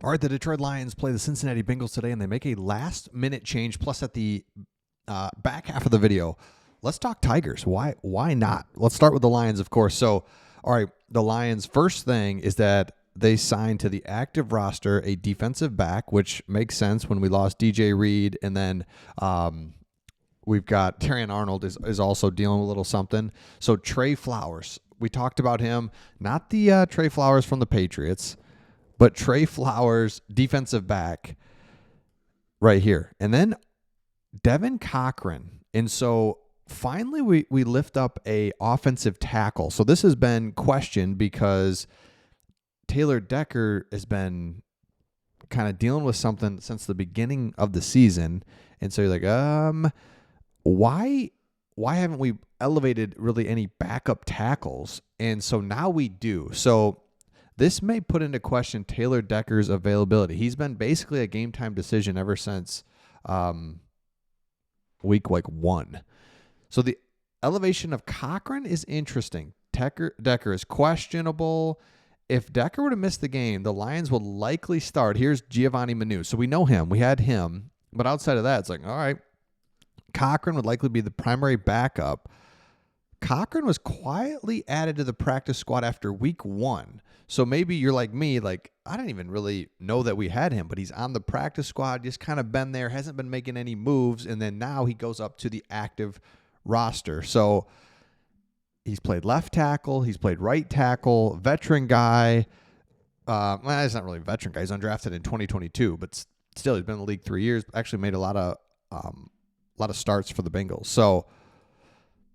All right, the Detroit Lions play the Cincinnati Bengals today, and they make a last-minute change. Plus, at the back half of the video, let's talk Tigers. Why not? Let's start with the Lions, of course. So, all right, the Lions' first thing is that they signed to the active roster a defensive back, which makes sense when we lost DJ Reed, and then we've got Terrion Arnold is also dealing with a little something. So Trey Flowers, we talked about him, not the Trey Flowers from the Patriots, but Trey Flowers, defensive back, right here. And then Devin Cochran. And so finally we lift up a offensive tackle. So this has been questioned because Taylor Decker has been kind of dealing with something since the beginning of the season. And so you're like, why haven't we elevated really any backup tackles? And so now we do. So this may put into question Taylor Decker's availability. He's been basically a game time decision ever since week 1. So the elevation of Cochran is interesting. Decker is questionable. If Decker were to miss the game, the Lions will likely start. Here's Giovanni Manu. So we know him. We had him. But outside of that, it's like, all right, Cochran would likely be the primary backup. Cochran was quietly added to the practice squad after week 1. So maybe you're like me, like, I didn't even really know that we had him, but he's on the practice squad, just kind of been there, hasn't been making any moves, and then now he goes up to the active roster. So he's played left tackle, he's played right tackle, veteran guy. Well, he's not really a veteran guy. He's undrafted in 2022, but still, he's been in the league 3 years. Actually made a lot of starts for the Bengals. So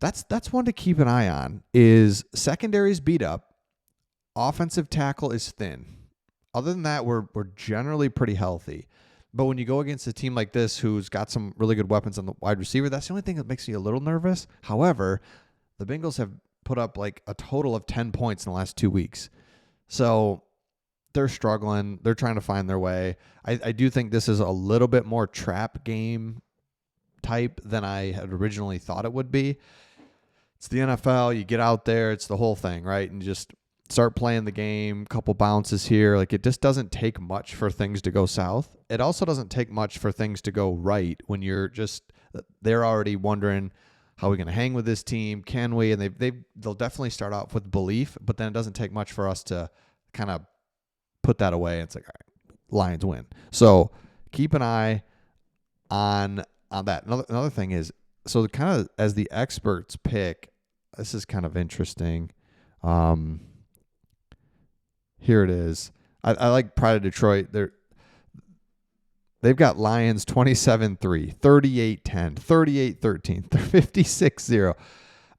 that's one to keep an eye on. Is secondary's beat up. Offensive tackle is thin. Other than that, we're generally pretty healthy. But when you go against a team like this who's got some really good weapons on the wide receiver, that's the only thing that makes me a little nervous. However, the Bengals have put up like a total of 10 points in the last 2 weeks. So they're struggling. They're trying to find their way. I do think this is a little bit more trap game type than I had originally thought it would be. It's the NFL. You get out there. It's the whole thing, right? And just start playing the game, couple bounces here. Like, it just doesn't take much for things to go south. It also doesn't take much for things to go right when they're already wondering, how are we going to hang with this team? Can we? And they'll definitely start off with belief, but then it doesn't take much for us to kind of put that away. It's like, all right, Lions win. So keep an eye on that. Another thing is, so kind of as the experts pick, this is kind of interesting. Here it is. I like Pride of Detroit. They've got Lions 27-3, 38-10, 38-13,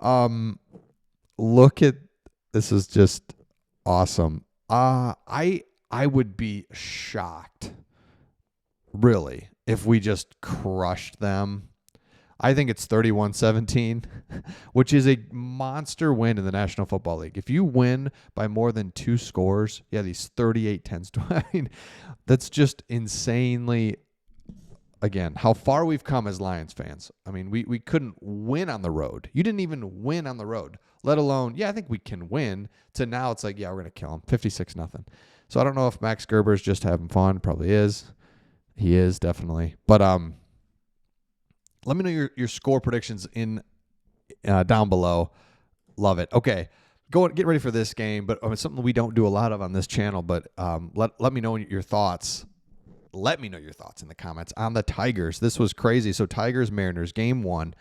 56-0. Look at this, is just awesome. I would be shocked, really, if we just crushed them. I think it's 31-17, which is a monster win in the National Football League. If you win by more than 2 scores, these 38-10s. I mean, that's just insanely, again, how far we've come as Lions fans. I mean, we couldn't win on the road. You didn't even win on the road, let alone, I think we can win, to now it's like, we're going to kill them, 56-0. So I don't know if Max Gerber's just having fun. Probably is. He is, definitely. But let me know your score predictions in down below. Love it. Okay, get ready for this game. But it's something we don't do a lot of on this channel. But let me know your thoughts. Let me know your thoughts in the comments on the Tigers. This was crazy. So Tigers-Mariners, game 1.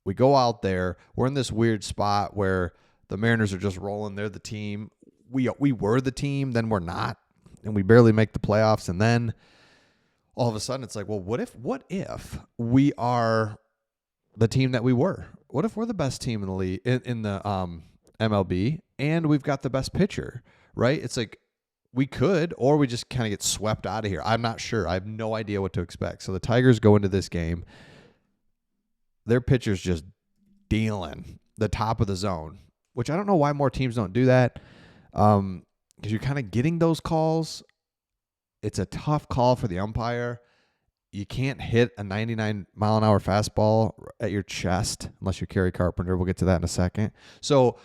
We go out there. We're in this weird spot where the Mariners are just rolling. They're the team. We were the team. Then we're not. And we barely make the playoffs. And then all of a sudden, it's like, well, what if we are the team that we were? What if we're the best team in the league, in the MLB, and we've got the best pitcher, right? It's like we could, or we just kind of get swept out of here. I'm not sure. I have no idea what to expect. So the Tigers go into this game. Their pitcher's just dealing the top of the zone, which I don't know why more teams don't do that, because you're kind of getting those calls. It's a tough call for the umpire. You can't hit a 99-mile-an-hour fastball at your chest unless you're Kerry Carpenter. We'll get to that in a second. So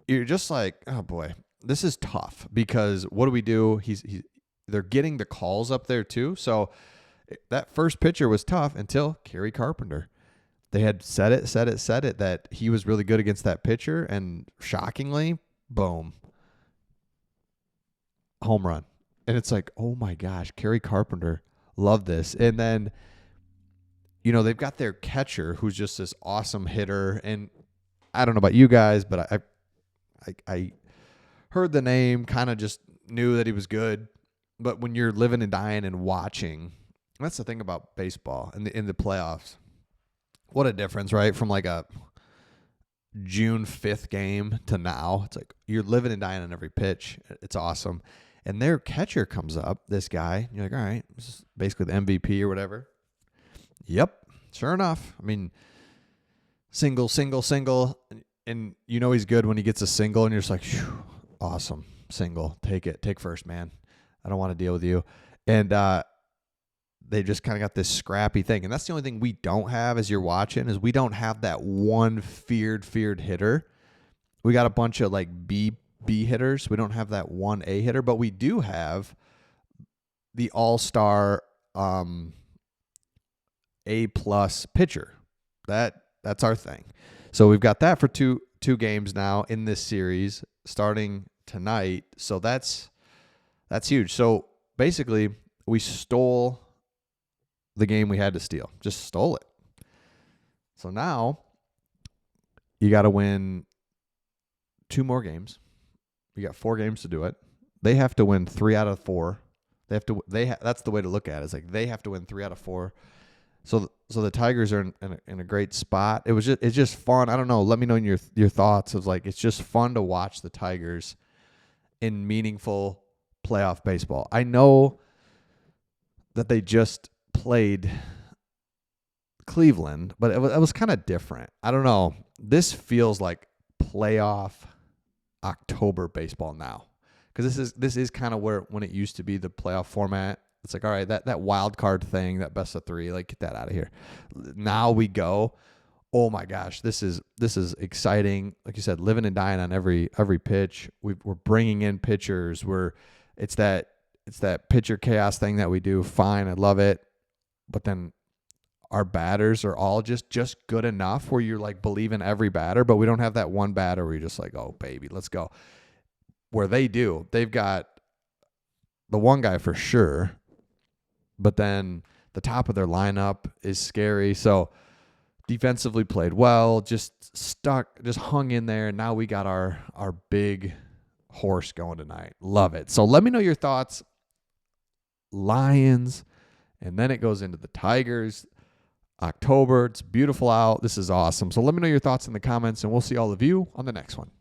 you're just like, oh, boy, this is tough because what do? He's they're getting the calls up there too. So that first pitcher was tough until Kerry Carpenter. They had said it that he was really good against that pitcher, and shockingly, boom, home run. And it's like, oh my gosh, Kerry Carpenter, love this. And then, they've got their catcher who's just this awesome hitter. And I don't know about you guys, but I heard the name, kind of just knew that he was good. But when you're living and dying and watching, that's the thing about baseball in the playoffs. What a difference, right? From like a June 5th game to now. It's like you're living and dying on every pitch. It's awesome. And their catcher comes up, this guy. You're like, all right, this is basically the MVP or whatever. Yep, sure enough. I mean, single. And he's good when he gets a single, and you're just like, awesome, single. Take it. Take first, man. I don't want to deal with you. And they just kind of got this scrappy thing. And that's the only thing we don't have as you're watching is we don't have that one feared hitter. We got a bunch of like B hitters. We don't have that one A hitter, but we do have the all-star A+ pitcher. That's our thing. So we've got that for two games now in this series starting tonight. So that's huge. So basically we stole the game we had to steal. Just stole it. So now you got to win 2 more games. You got 4 games to do it. They have to win 3 out of 4. That's the way to look at it. It's like they have to win 3 out of 4. So the Tigers are in a great spot. It's just fun. I don't know. Let me know your thoughts of like, it's just fun to watch the Tigers in meaningful playoff baseball. I know that they just played Cleveland, but it was kind of different. I don't know. This feels like playoff October baseball now, because this is kind of when it used to be the playoff format. It's like, all right, that wild card thing, that best of 3, like get that out of here. Now we go. Oh my gosh, this is exciting. Like you said, living and dying on every pitch. We're bringing in pitchers. It's that pitcher chaos thing that we do. Fine, I love it. But then our batters are all just good enough where you're like believe in every batter, but we don't have that one batter where you're just like, oh baby, let's go. Where they do, they've got the one guy for sure, but then the top of their lineup is scary. So defensively played well, just hung in there. And now we got our big horse going tonight. Love it. So let me know your thoughts. Lions. And then it goes into the Tigers. October. It's beautiful out. This is awesome. So let me know your thoughts in the comments, and we'll see all of you on the next one.